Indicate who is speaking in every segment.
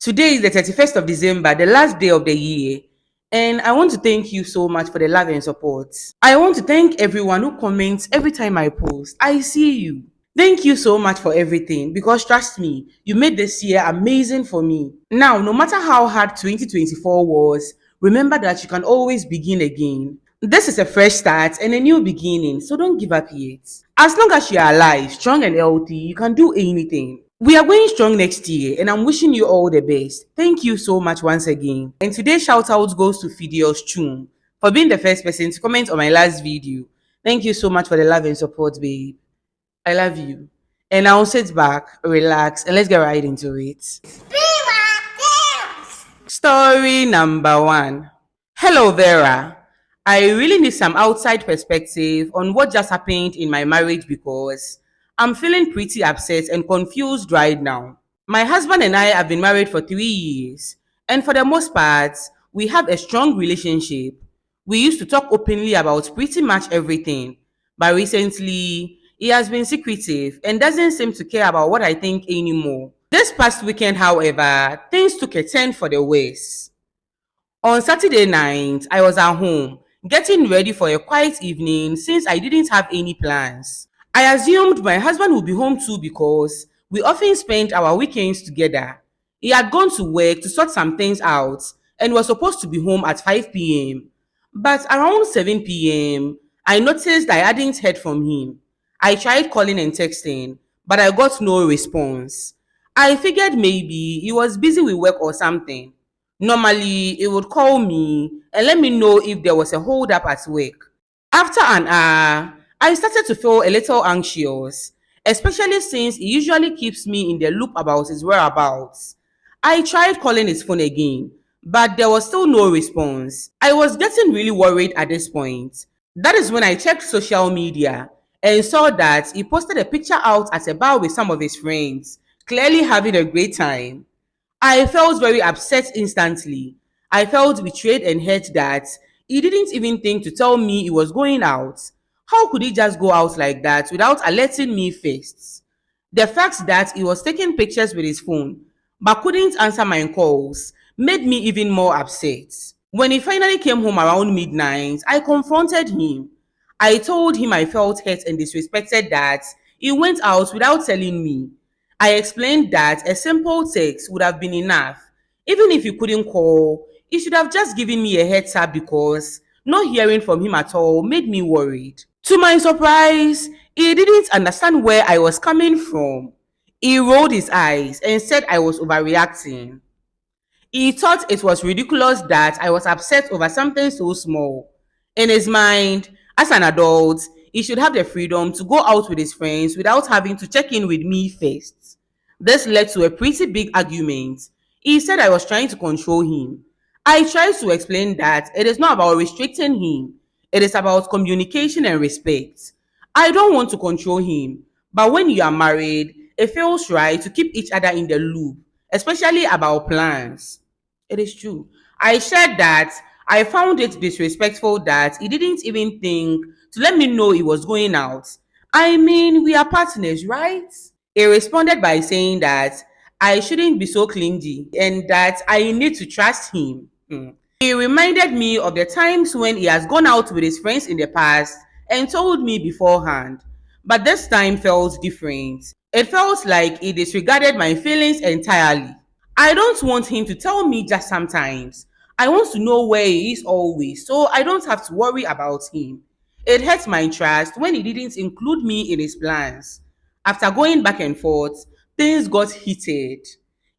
Speaker 1: Today is the 31st of December, the last day of the year, and I want to thank you so much for the love and support. I want to thank everyone who comments every time I post. I see you. Thank you so much for everything because trust me, you made this year amazing for me. Now, no matter how hard 2024 was, remember that you can always begin again. This is a fresh start and a new beginning, so don't give up yet. As long as you are alive, strong and healthy, you can do anything. We are going strong next year, and I'm wishing you all the best. Thank you so much once again. And today's shout out goes to Fidios Chum for being the first person to comment on my last video. Thank you so much for the love and support, babe. I love you. And I'll sit back, relax, and let's get right into it. Story number one. Hello, Vera. I really need some outside perspective on what just happened in my marriage because I'm feeling pretty upset and confused right now. My husband and I have been married for 3 years, and for the most part, we have a strong relationship. We used to talk openly about pretty much everything, but recently, he has been secretive and doesn't seem to care about what I think anymore. This past weekend, however, things took a turn for the worse. On Saturday night, I was at home, getting ready for a quiet evening since I didn't have any plans. I assumed my husband would be home too because we often spent our weekends together. He had gone to work to sort some things out and was supposed to be home at 5 p.m. But around 7 p.m., I noticed I hadn't heard from him. I tried calling and texting, but I got no response. I figured maybe he was busy with work or something. Normally, he would call me and let me know if there was a hold up at work. After an hour, I started to feel a little anxious, especially since he usually keeps me in the loop about his whereabouts. I tried calling his phone again, but there was still no response. I was getting really worried at this point. That is when I checked social media and saw that he posted a picture out at a bar with some of his friends, clearly having a great time. I felt very upset instantly. I felt betrayed and hurt that he didn't even think to tell me he was going out. How could he just go out like that without alerting me first? The fact that he was taking pictures with his phone but couldn't answer my calls made me even more upset. When he finally came home around midnight, I confronted him. I told him I felt hurt and disrespected that he went out without telling me. I explained that a simple text would have been enough. Even if he couldn't call, he should have just given me a heads up because not hearing from him at all made me worried. To my surprise, he didn't understand where I was coming from. He rolled his eyes and said I was overreacting. He thought it was ridiculous that I was upset over something so small. In his mind, as an adult, he should have the freedom to go out with his friends without having to check in with me first. This led to a pretty big argument. He said I was trying to control him. I tried to explain that it is not about restricting him, it is about communication and respect. I don't want to control him, but when you are married, it feels right to keep each other in the loop, especially about plans. It is true. I shared that I found it disrespectful that he didn't even think to let me know he was going out. I mean, we are partners, right? He responded by saying that I shouldn't be so clingy and that I need to trust him. He reminded me of the times when he has gone out with his friends in the past and told me beforehand. But this time felt different. It felt like he disregarded my feelings entirely. I don't want him to tell me just sometimes. I want to know where he is always so I don't have to worry about him. It hurts my trust when he didn't include me in his plans. After going back and forth, things got heated.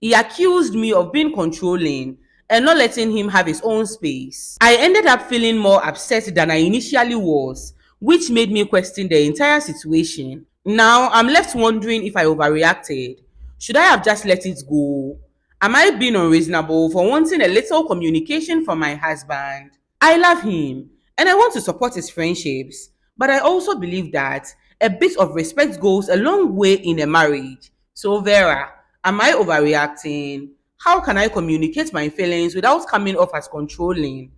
Speaker 1: He accused me of being controlling and not letting him have his own space. I ended up feeling more upset than I initially was, which made me question the entire situation. Now I'm left wondering if I overreacted. Should I have just let it go? Am I being unreasonable for wanting a little communication from my husband? I love him and I want to support his friendships, but I also believe that a bit of respect goes a long way in a marriage. So, Vera, am I overreacting? How can I communicate my feelings without coming off as controlling?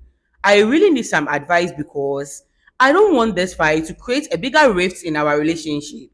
Speaker 1: I really need some advice because I don't want this fight to create a bigger rift in our relationship.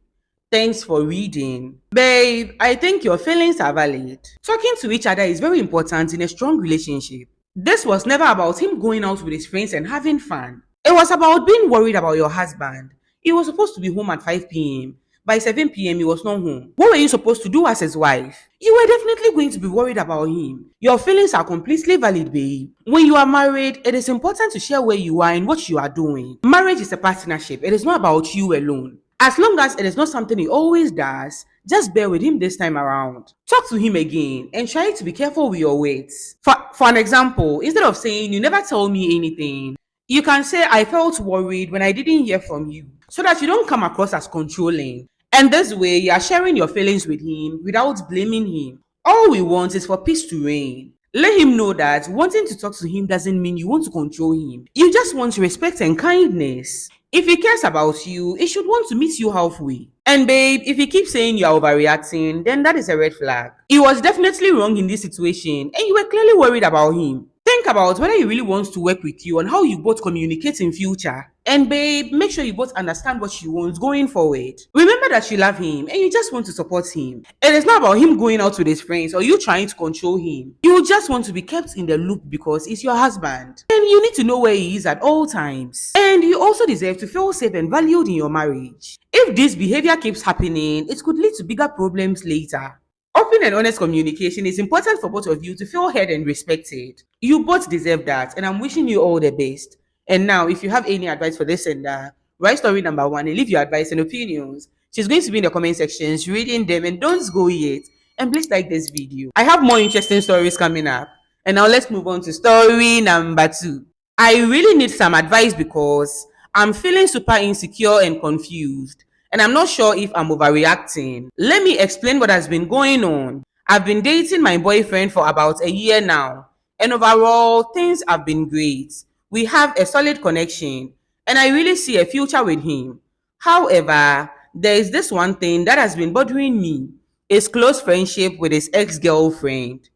Speaker 1: Thanks for reading. Babe, I think your feelings are valid. Talking to each other is very important in a strong relationship. This was never about him going out with his friends and having fun. It was about being worried about your husband. He was supposed to be home at 5 p.m. By 7 p.m., he was not home. What were you supposed to do as his wife? You were definitely going to be worried about him. Your feelings are completely valid, babe. When you are married, it is important to share where you are and what you are doing. Marriage is a partnership, it is not about you alone. As long as it is not something he always does, just bear with him this time around. Talk to him again and try to be careful with your words. For an example, instead of saying, "You never tell me anything," you can say, "I felt worried when I didn't hear from you," so that you don't come across as controlling. And this way, you are sharing your feelings with him without blaming him. All we want is for peace to reign. Let him know that wanting to talk to him doesn't mean you want to control him. You just want respect and kindness. If he cares about you, he should want to meet you halfway. And babe, if he keeps saying you are overreacting, then that is a red flag. He was definitely wrong in this situation, and you were clearly worried about him. Think about whether he really wants to work with you and how you both communicate in future. And babe, make sure you both understand what you want going forward. Remember that you love him and you just want to support him. It is not about him going out with his friends or you trying to control him. You just want to be kept in the loop because he's your husband. And you need to know where he is at all times. And you also deserve to feel safe and valued in your marriage. If this behavior keeps happening, it could lead to bigger problems later. Open and honest communication is important for both of you to feel heard and respected. You both deserve that, and I'm wishing you all the best. And now, if you have any advice for this sender, write story number one and leave your advice and opinions. She's going to be in the comment sections reading them, and don't go yet. And please like this video. I have more interesting stories coming up. And now let's move on to story number two. I really need some advice because I'm feeling super insecure and confused, and I'm not sure if I'm overreacting. Let me explain what has been going on. I've been dating my boyfriend for about a year now, and overall, things have been great. We have a solid connection, and I really see a future with him. However, there is this one thing that has been bothering me: his close friendship with his ex-girlfriend.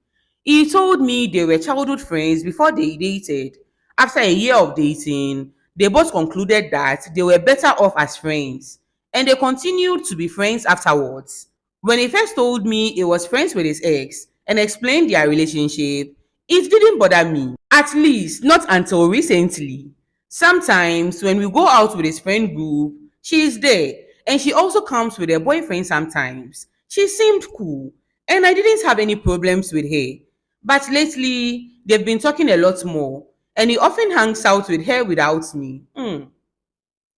Speaker 1: He told me they were childhood friends before they dated. After a year of dating, they both concluded that they were better off as friends, and they continued to be friends afterwards. When he first told me he was friends with his ex and explained their relationship, it didn't bother me, at least not until recently. Sometimes when we go out with his friend group, she is there, and she also comes with her boyfriend sometimes. She seemed cool, and I didn't have any problems with her. But lately, they've been talking a lot more, and he often hangs out with her without me.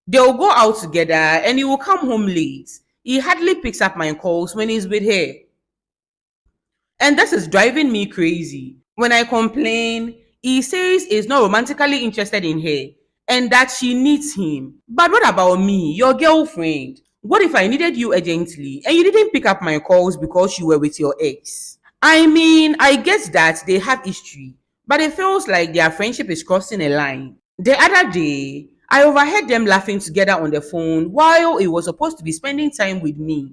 Speaker 1: They'll go out together and he will come home late. He hardly picks up my calls when he's with her. And this is driving me crazy. When I complain, he says he's not romantically interested in her and that she needs him. But what about me, your girlfriend? What if I needed you urgently and you didn't pick up my calls because you were with your ex? I mean, I get that they have history, but it feels like their friendship is crossing a line. The other day, I overheard them laughing together on the phone while he was supposed to be spending time with me.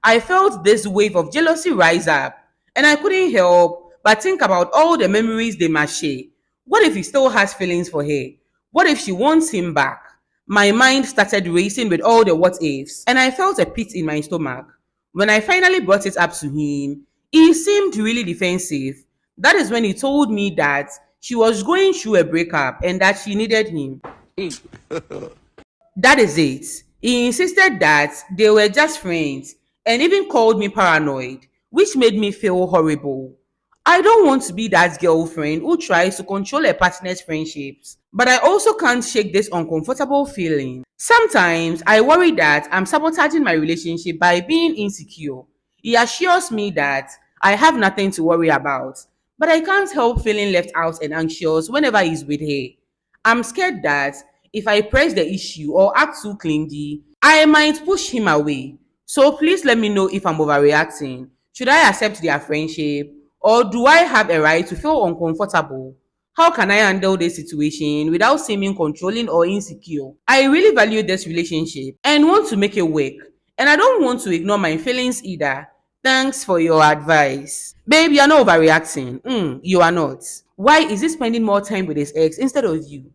Speaker 1: I felt this wave of jealousy rise up, and I couldn't help but think about all the memories they must share. What if he still has feelings for her? What if she wants him back? My mind started racing with all the what ifs, and I felt a pit in my stomach. When I finally brought it up to him, he seemed really defensive. That is when he told me that she was going through a breakup and that she needed him. That is it. He insisted that they were just friends and even called me paranoid, which made me feel horrible. I don't want to be that girlfriend who tries to control a partner's friendships, but I also can't shake this uncomfortable feeling. Sometimes I worry that I'm sabotaging my relationship by being insecure. He assures me that I have nothing to worry about, but I can't help feeling left out and anxious whenever he's with her. I'm scared that if I press the issue or act too clingy, I might push him away. So please let me know if I'm overreacting. Should I accept their friendship or do I have a right to feel uncomfortable? How can I handle this situation without seeming controlling or insecure? I really value this relationship and want to make it work. And I don't want to ignore my feelings either. Thanks for your advice. Babe, you're not overreacting. You are not. Why is he spending more time with his ex instead of you?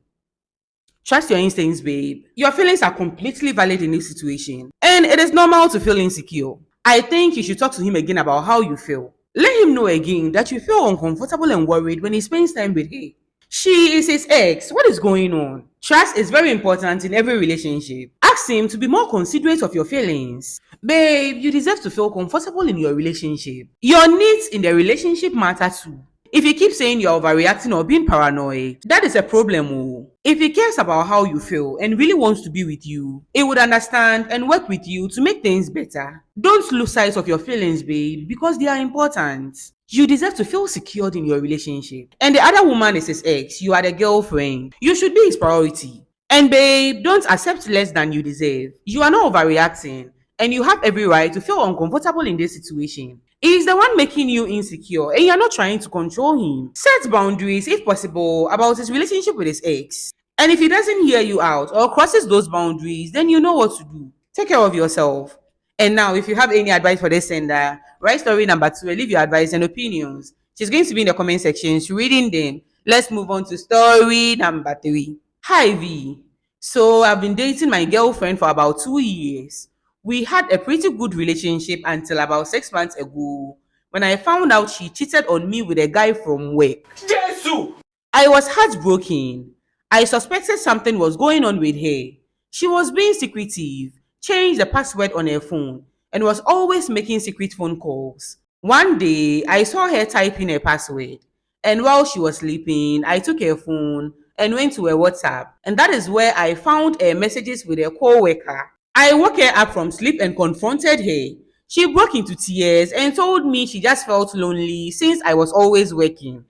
Speaker 1: Trust your instincts, babe. Your feelings are completely valid in this situation, and it is normal to feel insecure. I think you should talk to him again about how you feel. Let him know again that you feel uncomfortable and worried when he spends time with her. She is his ex. What is going on? Trust is very important in every relationship. Ask him to be more considerate of your feelings. Babe, you deserve to feel comfortable in your relationship. Your needs in the relationship matter too. If he keeps saying you're overreacting or being paranoid, that is a problem. Oh. If he cares about how you feel and really wants to be with you, he would understand and work with you to make things better. Don't lose sight of your feelings, babe, because they are important. You deserve to feel secured in your relationship. And the other woman is his ex. You are the girlfriend. You should be his priority. And babe, don't accept less than you deserve. You are not overreacting, and you have every right to feel uncomfortable in this situation. He is the one making you insecure, and you're not trying to control him. Set boundaries, if possible, about his relationship with his ex. And if he doesn't hear you out or crosses those boundaries, then you know what to do. Take care of yourself. And now, if you have any advice for this sender, write story number 2 and leave your advice and opinions. She's going to be in the comment section. She's reading them. Let's move on to story number 3. Hi V. So I've been dating my girlfriend for about 2 years. We had a pretty good relationship until about 6 months ago when I found out she cheated on me with a guy from work. Jesus! I was heartbroken. I suspected something was going on with her. She was being secretive, changed the password on her phone, and was always making secret phone calls. One day, I saw her type in her password, and while she was sleeping, I took her phone and went to her WhatsApp, and that is where I found her messages with her co-worker. I woke her up from sleep and confronted her. She broke into tears and told me she just felt lonely since I was always working.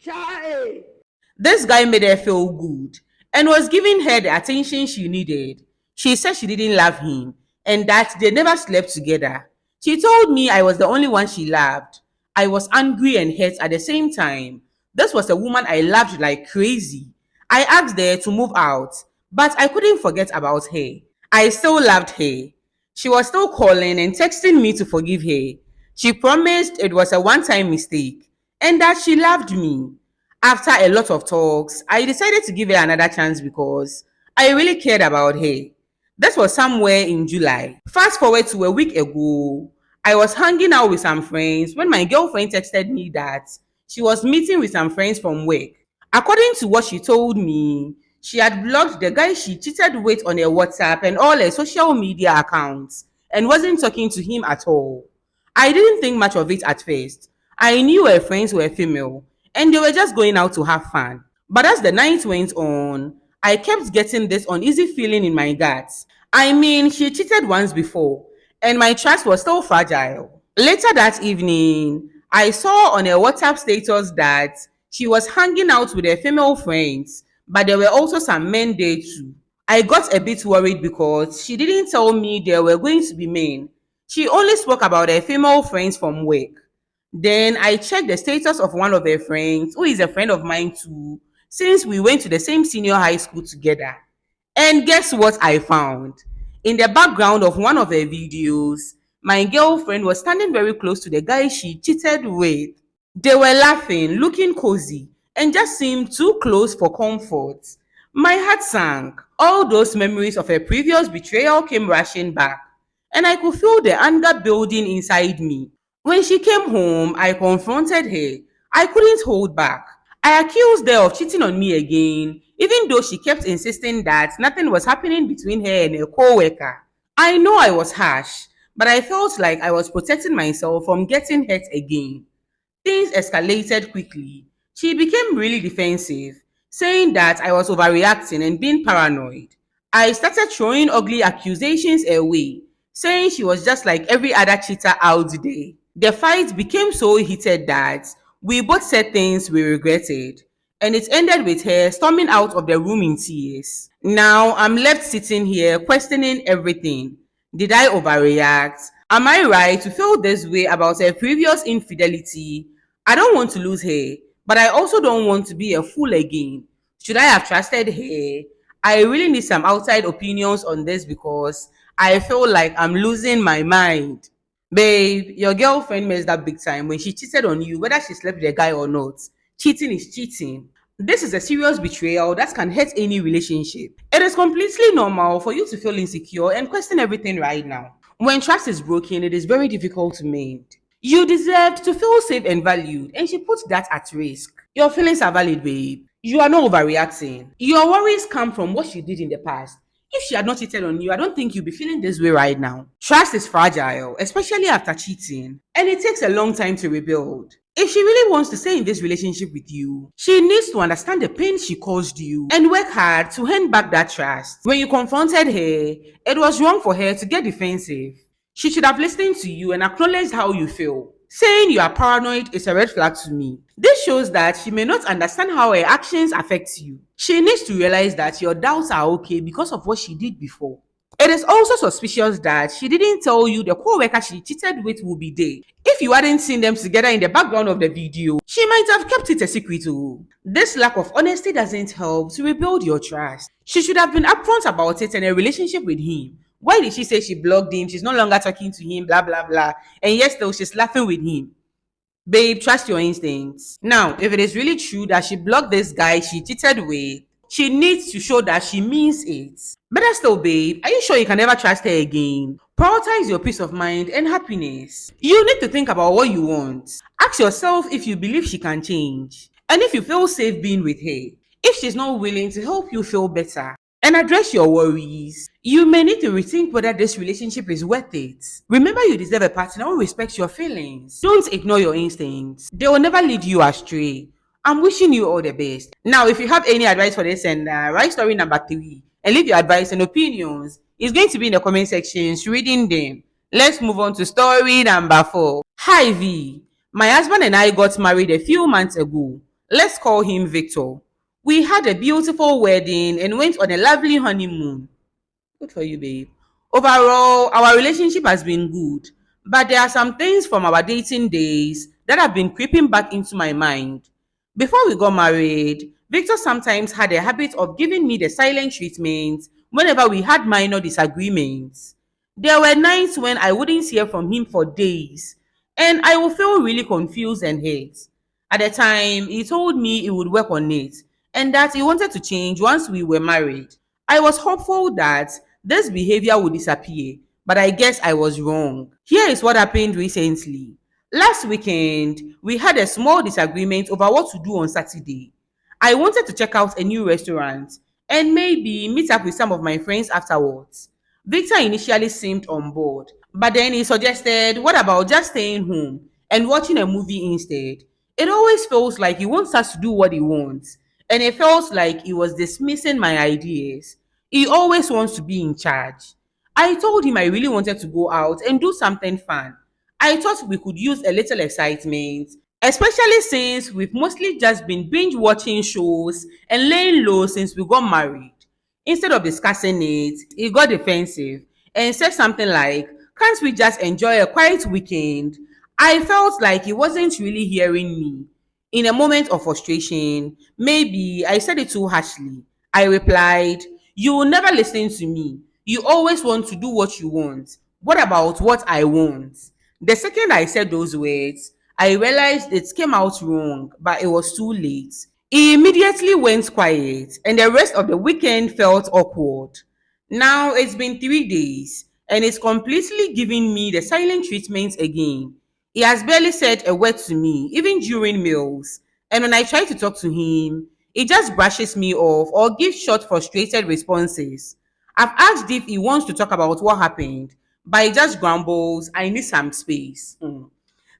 Speaker 1: This guy made her feel good and was giving her the attention she needed. She said she didn't love him and that they never slept together. She told me I was the only one she loved. I was angry and hurt at the same time. This was a woman I loved like crazy. I asked her to move out, but I couldn't forget about her. I still loved her. She was still calling and texting me to forgive her. She promised it was a one-time mistake and that she loved me. After a lot of talks, I decided to give her another chance because I really cared about her. This was somewhere in July. Fast forward to a week ago, I was hanging out with some friends when my girlfriend texted me that she was meeting with some friends from work. According to what she told me, she had blocked the guy she cheated with on her WhatsApp and all her social media accounts and wasn't talking to him at all. I didn't think much of it at first. I knew her friends were female and they were just going out to have fun. But as the night went on, I kept getting this uneasy feeling in my guts. I mean, she cheated once before, and my trust was still fragile. Later that evening, I saw on her WhatsApp status that she was hanging out with her female friends, but there were also some men there too. I got a bit worried because she didn't tell me there were going to be men. She only spoke about her female friends from work. Then I checked the status of one of her friends, who is a friend of mine too, since we went to the same senior high school together. And guess what I found? In the background of one of her videos, my girlfriend was standing very close to the guy she cheated with. They were laughing, looking cozy, and just seemed too close for comfort. My heart sank. All those memories of her previous betrayal came rushing back, and I could feel the anger building inside me. When she came home, I confronted her. I couldn't hold back. I accused her of cheating on me again, even though she kept insisting that nothing was happening between her and her co-worker. I know I was harsh, but I felt like I was protecting myself from getting hurt again. Things escalated quickly. She became really defensive, saying that I was overreacting and being paranoid. I started throwing ugly accusations her way, saying she was just like every other cheater out there. The fight became so heated that we both said things we regretted, and it ended with her storming out of the room in tears. Now I'm left sitting here questioning everything. Did I overreact? Am I right to feel this way about her previous infidelity? I don't want to lose her, but I also don't want to be a fool again. Should I have trusted her? I really need some outside opinions on this because I feel like I'm losing my mind. Babe, your girlfriend messed up big time when she cheated on you, whether she slept with a guy or not. Cheating is cheating. This is a serious betrayal that can hurt any relationship. It is completely normal for you to feel insecure and question everything right now. When trust is broken, it is very difficult to mend. You deserve to feel safe and valued, and she puts that at risk. Your feelings are valid, babe. You are not overreacting. Your worries come from what she did in the past. If she had not cheated on you, I don't think you'd be feeling this way right now. Trust is fragile, especially after cheating, and it takes a long time to rebuild. If she really wants to stay in this relationship with you, she needs to understand the pain she caused you and work hard to hand back that trust. When you confronted her, it was wrong for her to get defensive. She should have listened to you and acknowledged how you feel. Saying you are paranoid is a red flag to me. This shows that she may not understand how her actions affect you. She needs to realize that your doubts are okay because of what she did before. It is also suspicious that she didn't tell you the co-worker she cheated with will be there. If you hadn't seen them together in the background of the video, she might have kept it a secret too. This lack of honesty doesn't help to rebuild your trust. She should have been upfront about it and a relationship with him. Why did she say she blocked him? She's no longer talking to him, blah blah blah. And yet still she's laughing with him. Babe, trust your instincts. Now, if it is really true that she blocked this guy she cheated with, she needs to show that she means it. Better still, babe, are you sure you can never trust her again? Prioritize your peace of mind and happiness. You need to think about what you want. Ask yourself if you believe she can change. And if you feel safe being with her. If she's not willing to help you feel better and address your worries, you may need to rethink whether this relationship is worth it. Remember, you deserve a partner who respects your feelings. Don't ignore your instincts, they will never lead you astray. I'm wishing you all the best. Now, if you have any advice for this and write story number 3 and leave your advice and opinions, it's going to be in the comment sections, reading them. Let's move on to story number 4. Hi V. My husband and I got married a few months ago. Let's call him Victor. We had a beautiful wedding and went on a lovely honeymoon. Good for you, babe. Overall, our relationship has been good, but there are some things from our dating days that have been creeping back into my mind. Before we got married, Victor sometimes had a habit of giving me the silent treatment whenever we had minor disagreements. There were nights when I wouldn't hear from him for days, and I would feel really confused and hurt. At the time, he told me he would work on it and that he wanted to change once we were married. I was hopeful that this behavior would disappear, but I guess I was wrong. Here is what happened recently. Last weekend, we had a small disagreement over what to do on Saturday. I wanted to check out a new restaurant and maybe meet up with some of my friends afterwards. Victor initially seemed on board, but then he suggested, what about just staying home and watching a movie instead? It always feels like he wants us to do what he wants, and it felt like he was dismissing my ideas. He always wants to be in charge. I told him I really wanted to go out and do something fun. I thought we could use a little excitement, especially since we've mostly just been binge watching shows and laying low since we got married. Instead of discussing it, he got defensive and said something like, can't we just enjoy a quiet weekend? I felt like he wasn't really hearing me. In a moment of frustration, maybe I said it too harshly. I replied, you will never listen to me. You always want to do what you want. What about what I want? The second I said those words, I realized it came out wrong, but it was too late. He immediately went quiet, and the rest of the weekend felt awkward. Now it's been 3 days, and he's completely giving me the silent treatment again. He has barely said a word to me, even during meals. And when I try to talk to him, he just brushes me off or gives short, frustrated responses. I've asked if he wants to talk about what happened, but he just grumbles, I need some space.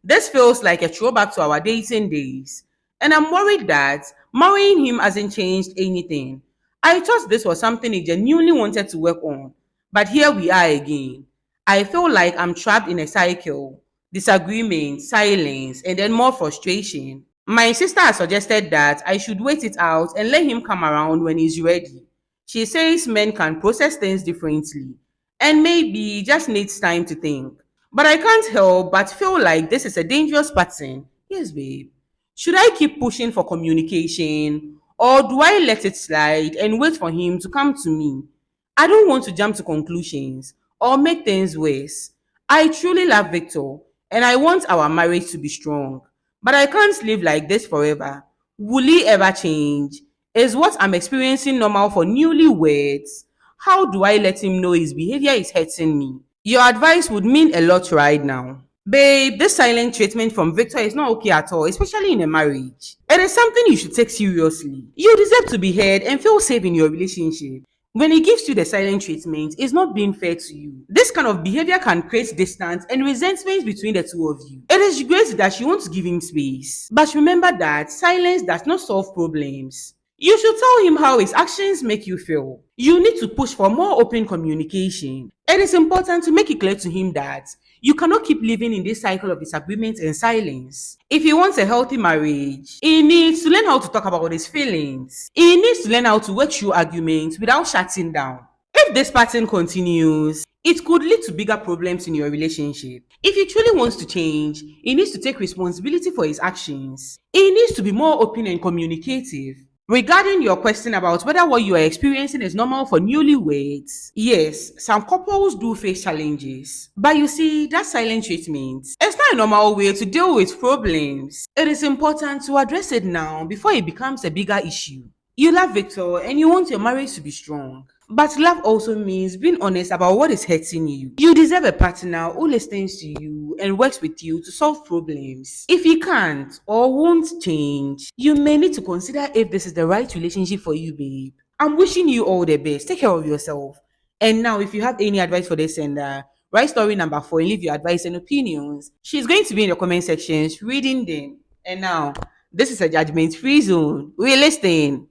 Speaker 1: This feels like a throwback to our dating days. And I'm worried that marrying him hasn't changed anything. I thought this was something he genuinely wanted to work on. But here we are again. I feel like I'm trapped in a cycle. Disagreement, silence, and then more frustration. My sister has suggested that I should wait it out and let him come around when he's ready. She says men can process things differently and maybe he just needs time to think. But I can't help but feel like this is a dangerous pattern. Yes, babe. Should I keep pushing for communication or do I let it slide and wait for him to come to me? I don't want to jump to conclusions or make things worse. I truly love Victor and I want our marriage to be strong. But I can't live like this forever. Will he ever change? Is what I'm experiencing normal for newlyweds? How do I let him know his behavior is hurting me? Your advice would mean a lot right now. Babe, this silent treatment from Victor is not okay at all, especially in a marriage. It is something you should take seriously. You deserve to be heard and feel safe in your relationship. When he gives you the silent treatment, it's not being fair to you. This kind of behavior can create distance and resentment between the two of you. It is great that you want to give him space, but remember that silence does not solve problems. You should tell him how his actions make you feel. You need to push for more open communication. It is important to make it clear to him that you cannot keep living in this cycle of disagreement and silence. If he wants a healthy marriage, he needs to learn how to talk about his feelings. He needs to learn how to work through arguments without shutting down. If this pattern continues, it could lead to bigger problems in your relationship. If he truly wants to change, he needs to take responsibility for his actions. He needs to be more open and communicative. Regarding your question about whether what you are experiencing is normal for newlyweds, yes, some couples do face challenges. But you see, that silent treatment, it's not a normal way to deal with problems. It is important to address it now before it becomes a bigger issue. You love Victor and you want your marriage to be strong. But love also means being honest about what is hurting you. You deserve a partner who listens to you and works with you to solve problems. If he can't or won't change, you may need to consider if this is the right relationship for you, babe. I'm wishing you all the best. Take care of yourself. And now, if you have any advice for this sender, write story number 4 and leave your advice and opinions. She's going to be in the comment sections reading them. And now, this is a judgment free zone. We're listening.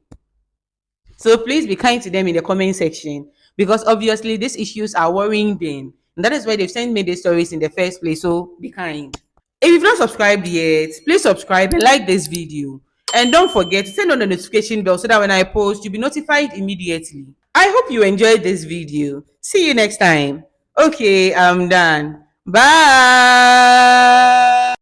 Speaker 1: So please be kind to them in the comment section because obviously these issues are worrying them. And that is why they've sent me these stories in the first place. So be kind. If you've not subscribed yet, please subscribe and like this video. And don't forget to turn on the notification bell so that when I post, you'll be notified immediately. I hope you enjoyed this video. See you next time. Okay, I'm done. Bye.